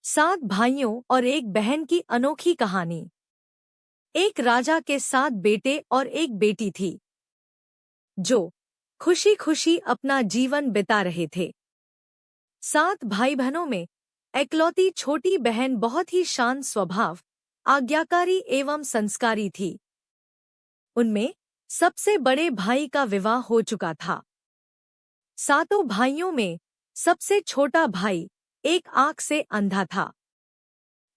7 भाइयों और एक बहन की अनोखी कहानी। एक राजा के 7 बेटे और एक बेटी थी, जो खुशी खुशी अपना जीवन बिता रहे थे। 7 भाई बहनों में एकलौती छोटी बहन बहुत ही शांत स्वभाव, आज्ञाकारी एवं संस्कारी थी। उनमें सबसे बड़े भाई का विवाह हो चुका था। 7 भाइयों में सबसे छोटा भाई एक आंख से अंधा था।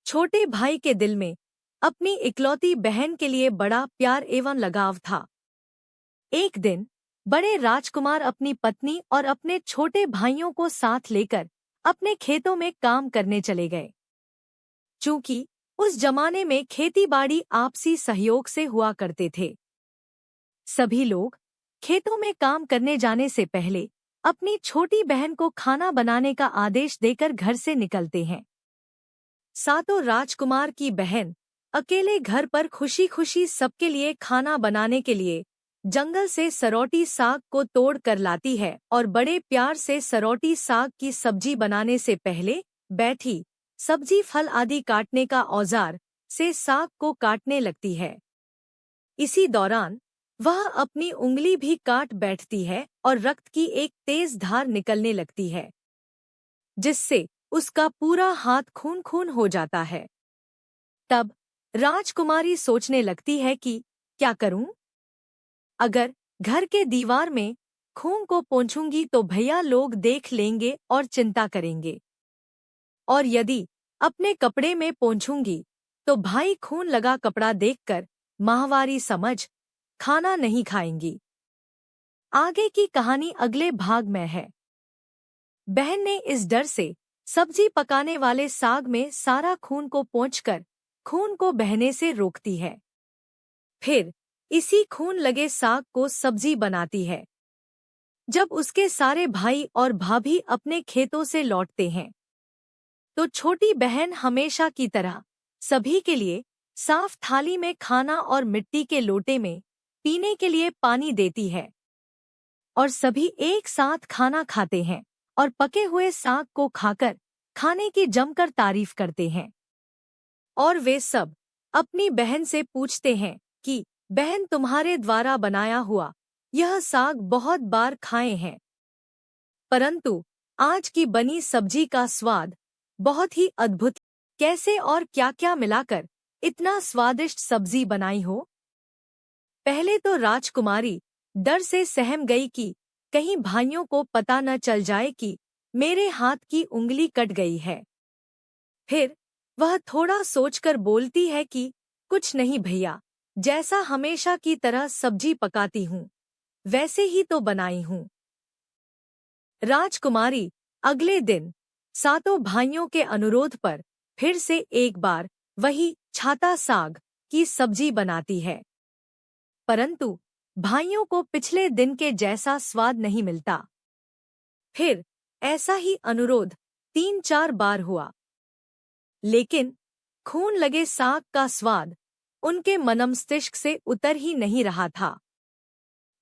छोटे भाई के दिल में अपनी इकलौती बहन के लिए बड़ा प्यार एवं लगाव था। एक दिन बड़े राजकुमार अपनी पत्नी और अपने छोटे भाइयों को साथ लेकर अपने खेतों में काम करने चले गए। चूंकि उस जमाने में खेतीबाड़ी आपसी सहयोग से हुआ करते थे, सभी लोग खेतों में काम करने जाने से पहले अपनी छोटी बहन को खाना बनाने का आदेश देकर घर से निकलते हैं। 7 राजकुमार की बहन अकेले घर पर खुशी खुशी सबके लिए खाना बनाने के लिए जंगल से सरौटी साग को तोड़ कर लाती है और बड़े प्यार से सरौटी साग की सब्जी बनाने से पहले बैठी सब्जी फल आदि काटने का औजार से साग को काटने लगती है। इसी दौरान वह अपनी उंगली भी काट बैठती है और रक्त की एक तेज धार निकलने लगती है, जिससे उसका पूरा हाथ खून खून हो जाता है। तब राजकुमारी सोचने लगती है कि क्या करूं? अगर घर के दीवार में खून को पोंछूंगी तो भैया लोग देख लेंगे और चिंता करेंगे, और यदि अपने कपड़े में पोंछूंगी तो भाई खून लगा कपड़ा देखकर माहवारी समझ खाना नहीं खाएंगी। आगे की कहानी अगले भाग में है। बहन ने इस डर से सब्जी पकाने वाले साग में सारा खून को पोंछकर खून को बहने से रोकती है। फिर इसी खून लगे साग को सब्जी बनाती है। जब उसके सारे भाई और भाभी अपने खेतों से लौटते हैं, तो छोटी बहन हमेशा की तरह सभी के लिए साफ थाली में खाना और मिट्टी के लोटे में पीने के लिए पानी देती है, और सभी एक साथ खाना खाते हैं और पके हुए साग को खाकर खाने की जमकर तारीफ करते हैं। और वे सब अपनी बहन से पूछते हैं कि बहन, तुम्हारे द्वारा बनाया हुआ यह साग बहुत बार खाए हैं, परंतु आज की बनी सब्जी का स्वाद बहुत ही अद्भुत। कैसे और क्या-क्या मिलाकर इतना स्वादिष्ट सब्जी बनाई हो? पहले तो राजकुमारी डर से सहम गई कि कहीं भाइयों को पता न चल जाए कि मेरे हाथ की उंगली कट गई है। फिर वह थोड़ा सोचकर बोलती है कि कुछ नहीं भैया, जैसा हमेशा की तरह सब्जी पकाती हूँ वैसे ही तो बनाई हूँ। राजकुमारी अगले दिन 7 भाइयों के अनुरोध पर फिर से एक बार वही छाता साग की सब्जी बनाती है, परंतु भाइयों को पिछले दिन के जैसा स्वाद नहीं मिलता। फिर ऐसा ही अनुरोध 3-4 बार हुआ, लेकिन खून लगे साग का स्वाद उनके मनमस्तिष्क से उतर ही नहीं रहा था।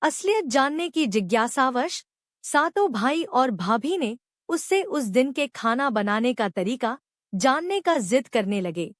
असलियत जानने की जिज्ञासावश 7 भाई और भाभी ने उससे उस दिन के खाना बनाने का तरीका जानने का जिद करने लगे।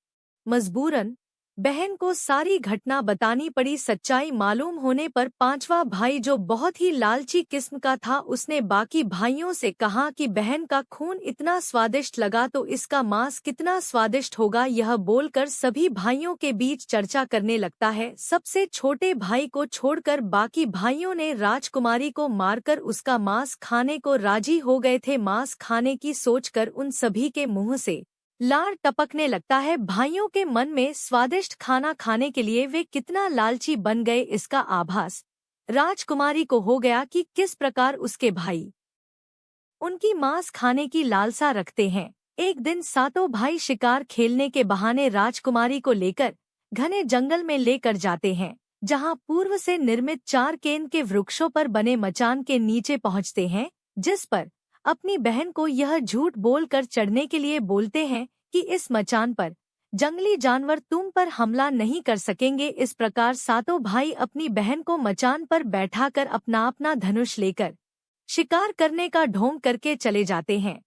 मजबूरन बहन को सारी घटना बतानी पड़ी। सच्चाई मालूम होने पर 5वां भाई, जो बहुत ही लालची किस्म का था, उसने बाकी भाइयों से कहा कि बहन का खून इतना स्वादिष्ट लगा तो इसका मांस कितना स्वादिष्ट होगा। यह बोलकर सभी भाइयों के बीच चर्चा करने लगता है। सबसे छोटे भाई को छोड़कर बाकी भाइयों ने राजकुमारी को मारकर उसका मांस खाने को राजी हो गए थे। मांस खाने की सोचकर उन सभी के मुंह से लार टपकने लगता है। भाइयों के मन में स्वादिष्ट खाना खाने के लिए वे कितना लालची बन गए, इसका आभास राजकुमारी को हो गया कि किस प्रकार उसके भाई उनकी मांस खाने की लालसा रखते हैं। एक दिन 7 भाई शिकार खेलने के बहाने राजकुमारी को लेकर घने जंगल में लेकर जाते हैं, जहां पूर्व से निर्मित 4 केन के वृक्षों पर बने मचान के नीचे पहुंचते हैं, जिस पर अपनी बहन को यह झूठ बोलकर चढ़ने के लिए बोलते हैं कि इस मचान पर जंगली जानवर तुम पर हमला नहीं कर सकेंगे। इस प्रकार 7 भाई अपनी बहन को मचान पर बैठाकर अपना अपना धनुष लेकर शिकार करने का ढोंग करके चले जाते हैं।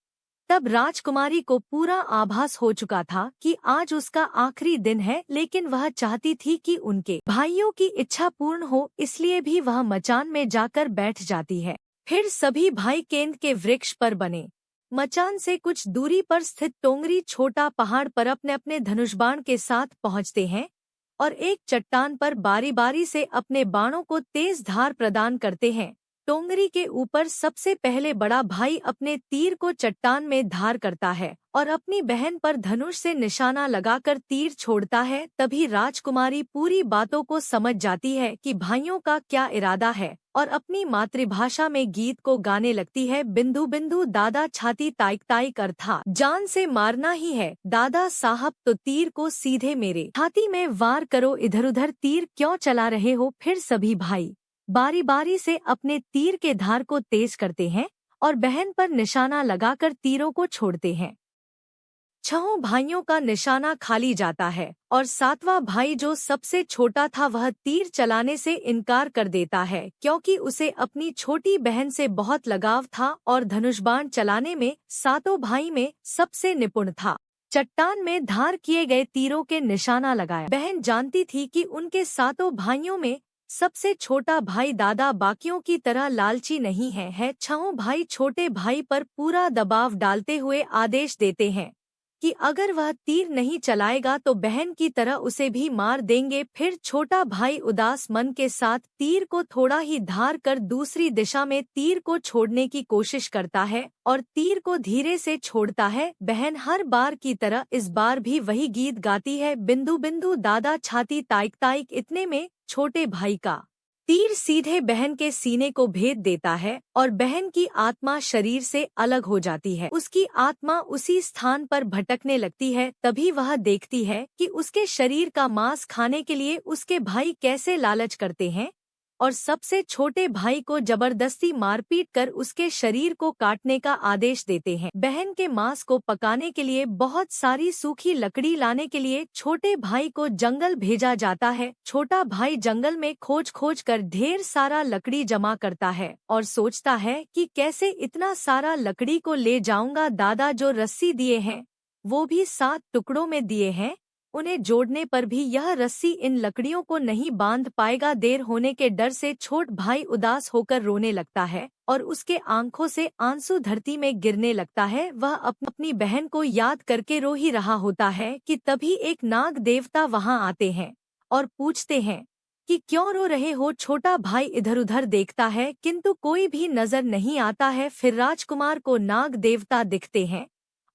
तब राजकुमारी को पूरा आभास हो चुका था कि आज उसका आखिरी दिन है, लेकिन वह चाहती थी कि उनके भाइयों की इच्छा पूर्ण हो, इसलिए भी वह मचान में जाकर बैठ जाती है। फिर सभी भाई केंद्र के वृक्ष पर बने मचान से कुछ दूरी पर स्थित टोंगरी छोटा पहाड़ पर अपने अपने धनुषबाण के साथ पहुंचते हैं और एक चट्टान पर बारी बारी से अपने बाणों को तेज धार प्रदान करते हैं। टोंगरी के ऊपर सबसे पहले बड़ा भाई अपने तीर को चट्टान में धार करता है और अपनी बहन पर धनुष से निशाना लगाकर तीर छोड़ता है। तभी राजकुमारी पूरी बातों को समझ जाती है कि भाइयों का क्या इरादा है और अपनी मातृभाषा में गीत को गाने लगती है। बिंदु बिंदु दादा छाती ताइक ताइक, अर्थात जान से मारना ही है दादा साहब तो तीर को सीधे मेरे छाती में वार करो, इधर उधर तीर क्यों चला रहे हो। फिर सभी भाई बारी बारी से अपने तीर के धार को तेज करते हैं और बहन पर निशाना लगाकर तीरों को छोड़ते हैं। छहों भाइयों का निशाना खाली जाता है और सातवां भाई जो सबसे छोटा था वह तीर चलाने से इनकार कर देता है, क्योंकि उसे अपनी छोटी बहन से बहुत लगाव था और धनुषबाण चलाने में सातों भाई में सबसे निपुण था। चट्टान में धार किए गए तीरों के निशाना लगाया। बहन जानती थी कि उनके सातों भाइयों में सबसे छोटा भाई दादा बाकियों की तरह लालची नहीं है। छहों भाई छोटे भाई पर पूरा दबाव डालते हुए आदेश देते हैं कि अगर वह तीर नहीं चलाएगा तो बहन की तरह उसे भी मार देंगे। फिर छोटा भाई उदास मन के साथ तीर को थोड़ा ही धार कर दूसरी दिशा में तीर को छोड़ने की कोशिश करता है और तीर को धीरे से छोड़ता है। बहन हर बार की तरह इस बार भी वही गीत गाती है, बिंदु बिंदु दादा छाती ताइक ताइक। इतने में छोटे भाई का तीर सीधे बहन के सीने को भेद देता है और बहन की आत्मा शरीर से अलग हो जाती है। उसकी आत्मा उसी स्थान पर भटकने लगती है। तभी वह देखती है कि उसके शरीर का मांस खाने के लिए उसके भाई कैसे लालच करते हैं और सबसे छोटे भाई को जबरदस्ती मारपीट कर उसके शरीर को काटने का आदेश देते हैं। बहन के मांस को पकाने के लिए बहुत सारी सूखी लकड़ी लाने के लिए छोटे भाई को जंगल भेजा जाता है। छोटा भाई जंगल में खोज खोज कर ढेर सारा लकड़ी जमा करता है और सोचता है कि कैसे इतना सारा लकड़ी को ले जाऊंगा। दादा जो रस्सी दिए हैं वो भी 7 टुकड़ों में दिए हैं, उन्हें जोड़ने पर भी यह रस्सी इन लकड़ियों को नहीं बांध पाएगा। देर होने के डर से छोट भाई उदास होकर रोने लगता है और उसके आंखों से आंसू धरती में गिरने लगता है। वह अपनी बहन को याद करके रो ही रहा होता है कि तभी एक नाग देवता वहां आते हैं और पूछते हैं कि क्यों रो रहे हो। छोटा भाई इधर उधर देखता है किंतु कोई भी नजर नहीं आता है। फिर राजकुमार को नाग देवता दिखते हैं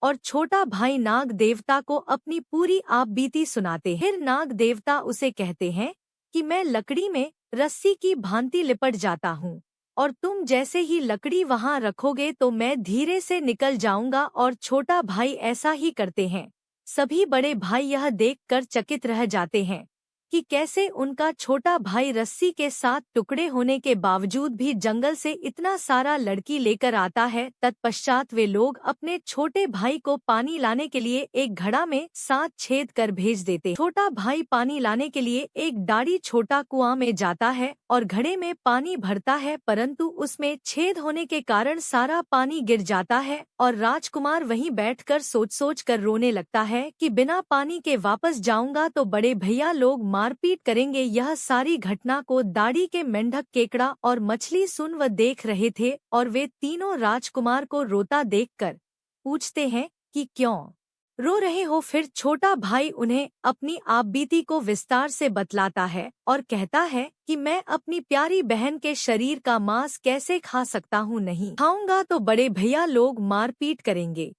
और छोटा भाई नाग देवता को अपनी पूरी आपबीती सुनाते हैं। फिर नाग देवता उसे कहते हैं कि मैं लकड़ी में रस्सी की भांति लिपट जाता हूँ और तुम जैसे ही लकड़ी वहाँ रखोगे तो मैं धीरे से निकल जाऊंगा। और छोटा भाई ऐसा ही करते हैं। सभी बड़े भाई यह देखकर चकित रह जाते हैं कि कैसे उनका छोटा भाई रस्सी के 7 टुकड़े होने के बावजूद भी जंगल से इतना सारा लड़की लेकर आता है। तत्पश्चात वे लोग अपने छोटे भाई को पानी लाने के लिए एक घड़ा में 7 छेद कर भेज देते। छोटा भाई पानी लाने के लिए एक डाढ़ी छोटा कुआं में जाता है और घड़े में पानी भरता है, परंतु उसमें छेद होने के कारण सारा पानी गिर जाता है और राजकुमार वहीं बैठकर सोच कर रोने लगता है कि बिना पानी के वापस जाऊंगा तो बड़े भैया लोग मारपीट करेंगे। यह सारी घटना को दाढ़ी के मेंढक, केकड़ा और मछली सुन व देख रहे थे और वे तीनों राजकुमार को रोता देखकर पूछते हैं कि क्यों रो रहे हो। फिर छोटा भाई उन्हें अपनी आपबीती को विस्तार से बतलाता है और कहता है कि मैं अपनी प्यारी बहन के शरीर का मांस कैसे खा सकता हूँ, नहीं खाऊंगा तो बड़े भैया लोग मारपीट करेंगे।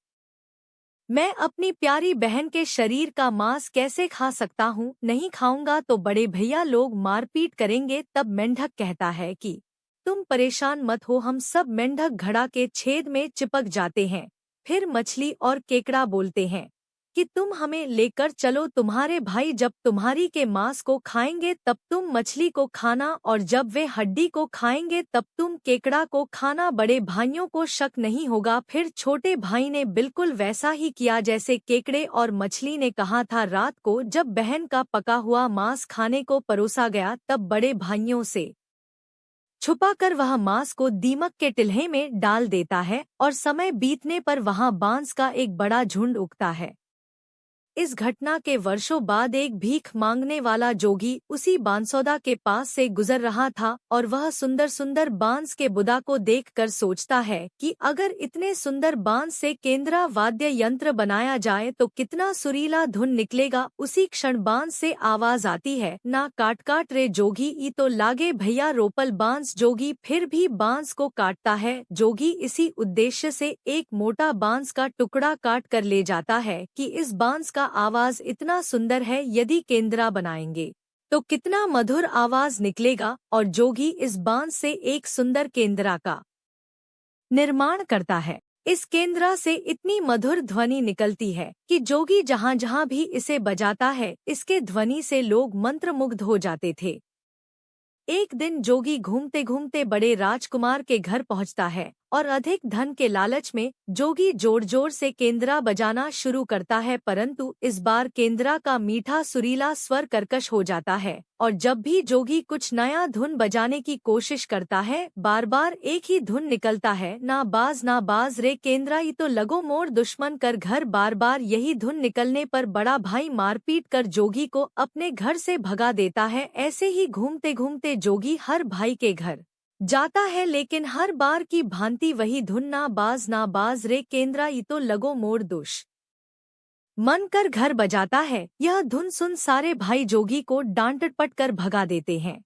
मैं अपनी प्यारी बहन के शरीर का मांस कैसे खा सकता हूँ, नहीं खाऊंगा तो बड़े भैया लोग मारपीट करेंगे। तब मेंढक कहता है कि तुम परेशान मत हो, हम सब मेंढक घड़ा के छेद में चिपक जाते हैं। फिर मछली और केकड़ा बोलते हैं कि तुम हमें लेकर चलो, तुम्हारे भाई जब तुम्हारी के मांस को खाएंगे तब तुम मछली को खाना और जब वे हड्डी को खाएंगे तब तुम केकड़ा को खाना, बड़े भाइयों को शक नहीं होगा। फिर छोटे भाई ने बिल्कुल वैसा ही किया जैसे केकड़े और मछली ने कहा था। रात को जब बहन का पका हुआ मांस खाने को परोसा गया तब बड़े भाइयों से छुपाकर वह मांस को दीमक के टिल्हे में डाल देता है और समय बीतने पर वहां बांस का एक बड़ा झुंड उगता है। इस घटना के वर्षों बाद एक भीख मांगने वाला जोगी उसी बांसौदा के पास से गुजर रहा था और वह सुंदर सुंदर बांस के बुदा को देखकर सोचता है कि अगर इतने सुंदर बांस से केंद्रा वाद्य यंत्र बनाया जाए तो कितना सुरीला धुन निकलेगा। उसी क्षण बांस से आवाज आती है, ना काट काट रे जोगी, ई तो लागे भैया रोपल बांस। जोगी फिर भी बांस को काटता है। जोगी इसी उद्देश्य से एक मोटा बांस का टुकड़ा काट कर ले जाता है कि इस बांस का आवाज इतना सुंदर है, यदि केंद्रा बनाएंगे तो कितना मधुर आवाज निकलेगा। और जोगी इस बांस से एक सुंदर केंद्रा का निर्माण करता है। इस केंद्रा से इतनी मधुर ध्वनि निकलती है कि जोगी जहाँ जहाँ भी इसे बजाता है, इसके ध्वनि से लोग मंत्रमुग्ध हो जाते थे। एक दिन जोगी घूमते घूमते बड़े राजकुमार के घर पहुंचता है और अधिक धन के लालच में जोगी जोर जोर से केंद्रा बजाना शुरू करता है, परंतु इस बार केंद्रा का मीठा सुरीला स्वर कर्कश हो जाता है और जब भी जोगी कुछ नया धुन बजाने की कोशिश करता है, बार बार एक ही धुन निकलता है, ना बाज रे केंद्रा, ई तो लगो मोर दुश्मन कर घर। बार बार यही धुन निकलने पर बड़ा भाई मारपीट कर जोगी को अपने घर से भगा देता है। ऐसे ही घूमते घूमते जोगी हर भाई के घर जाता है, लेकिन हर बार की भांति वही धुन, ना बाज रे केंद्रा, ई तो लगो मोर दुश मन कर घर बजाता है। यह धुन सुन सारे भाई जोगी को डांट डपट कर भगा देते हैं।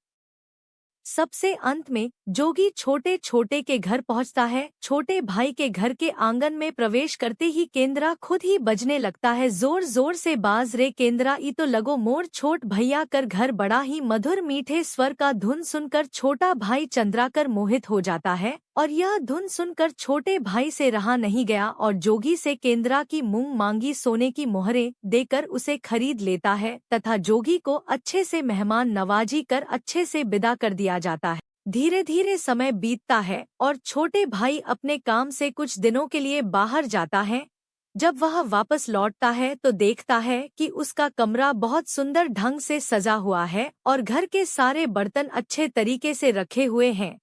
सबसे अंत में जोगी छोटे छोटे के घर पहुंचता है। छोटे भाई के घर के आंगन में प्रवेश करते ही केंद्रा खुद ही बजने लगता है, जोर जोर से बाज रे केंद्रा, ई तो लगो मोर छोट भैया कर घर। बड़ा ही मधुर मीठे स्वर का धुन सुनकर छोटा भाई चंद्राकर मोहित हो जाता है और यह धुन सुनकर छोटे भाई से रहा नहीं गया और जोगी से केंद्रा की मूंग मांगी सोने की मोहरें देकर उसे खरीद लेता है तथा जोगी को अच्छे से मेहमान नवाजी कर अच्छे से विदा कर दिया जाता है। धीरे धीरे समय बीतता है और छोटे भाई अपने काम से कुछ दिनों के लिए बाहर जाता है। जब वह वापस लौटता है तो देखता है कि उसका कमरा बहुत सुंदर ढंग से सजा हुआ है और घर के सारे बर्तन अच्छे तरीके से रखे हुए हैं।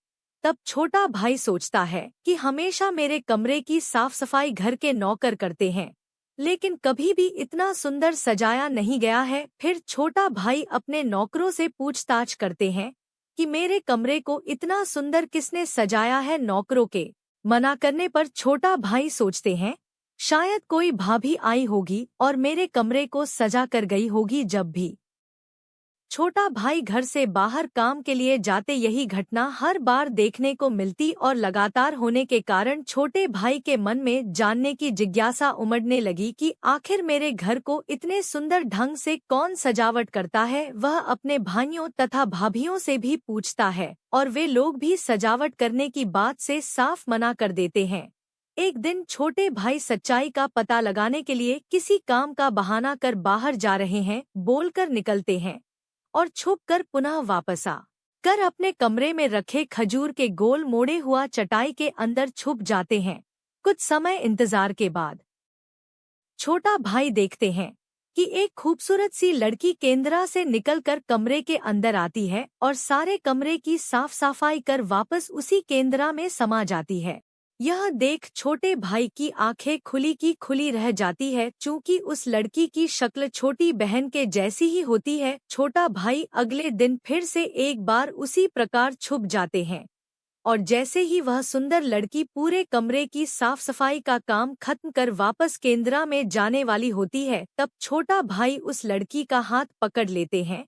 तब छोटा भाई सोचता है कि हमेशा मेरे कमरे की साफ सफाई घर के नौकर करते हैं, लेकिन कभी भी इतना सुंदर सजाया नहीं गया है। फिर छोटा भाई अपने नौकरों से पूछताछ करते हैं कि मेरे कमरे को इतना सुंदर किसने सजाया है। नौकरों के मना करने पर छोटा भाई सोचते हैं शायद कोई भाभी आई होगी और मेरे कमरे को सजा कर गई होगी। जब भी छोटा भाई घर से बाहर काम के लिए जाते यही घटना हर बार देखने को मिलती और लगातार होने के कारण छोटे भाई के मन में जानने की जिज्ञासा उमड़ने लगी कि आखिर मेरे घर को इतने सुंदर ढंग से कौन सजावट करता है। वह अपने भाइयों तथा भाभियों से भी पूछता है और वे लोग भी सजावट करने की बात से साफ मना कर देते हैं। एक दिन छोटे भाई सच्चाई का पता लगाने के लिए किसी काम का बहाना कर बाहर जा रहे हैं, बोलकर निकलते हैं और छुपकर पुनः वापस आ कर अपने कमरे में रखे खजूर के गोल मोड़े हुआ चटाई के अंदर छुप जाते हैं। कुछ समय इंतजार के बाद छोटा भाई देखते हैं कि एक खूबसूरत सी लड़की केंद्रा से निकलकर कमरे के अंदर आती है और सारे कमरे की साफ सफाई कर वापस उसी केंद्रा में समा जाती है। यह देख छोटे भाई की आंखें खुली की खुली रह जाती है, चूंकि उस लड़की की शक्ल छोटी बहन के जैसी ही होती है। छोटा भाई अगले दिन फिर से एक बार उसी प्रकार छुप जाते हैं और जैसे ही वह सुंदर लड़की पूरे कमरे की साफ सफाई का काम खत्म कर वापस केंद्रा में जाने वाली होती है, तब छोटा भाई उस लड़की का हाथ पकड़ लेते हैं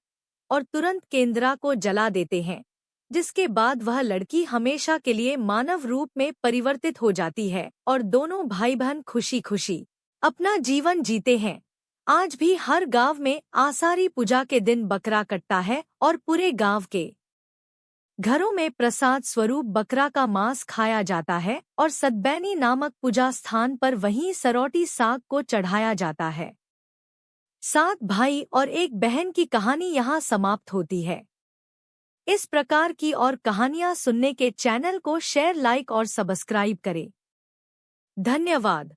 और तुरंत केंद्रा को जला देते हैं, जिसके बाद वह लड़की हमेशा के लिए मानव रूप में परिवर्तित हो जाती है और दोनों भाई बहन खुशी खुशी अपना जीवन जीते हैं। आज भी हर गांव में आषाढ़ी पूजा के दिन बकरा कटता है और पूरे गांव के घरों में प्रसाद स्वरूप बकरा का मांस खाया जाता है और सतबैनी नामक पूजा स्थान पर वहीं सरौटी साग को चढ़ाया जाता है। 7 भाई और एक बहन की कहानी यहाँ समाप्त होती है। इस प्रकार की और कहानियाँ सुनने के चैनल को शेयर, लाइक और सब्सक्राइब करें। धन्यवाद।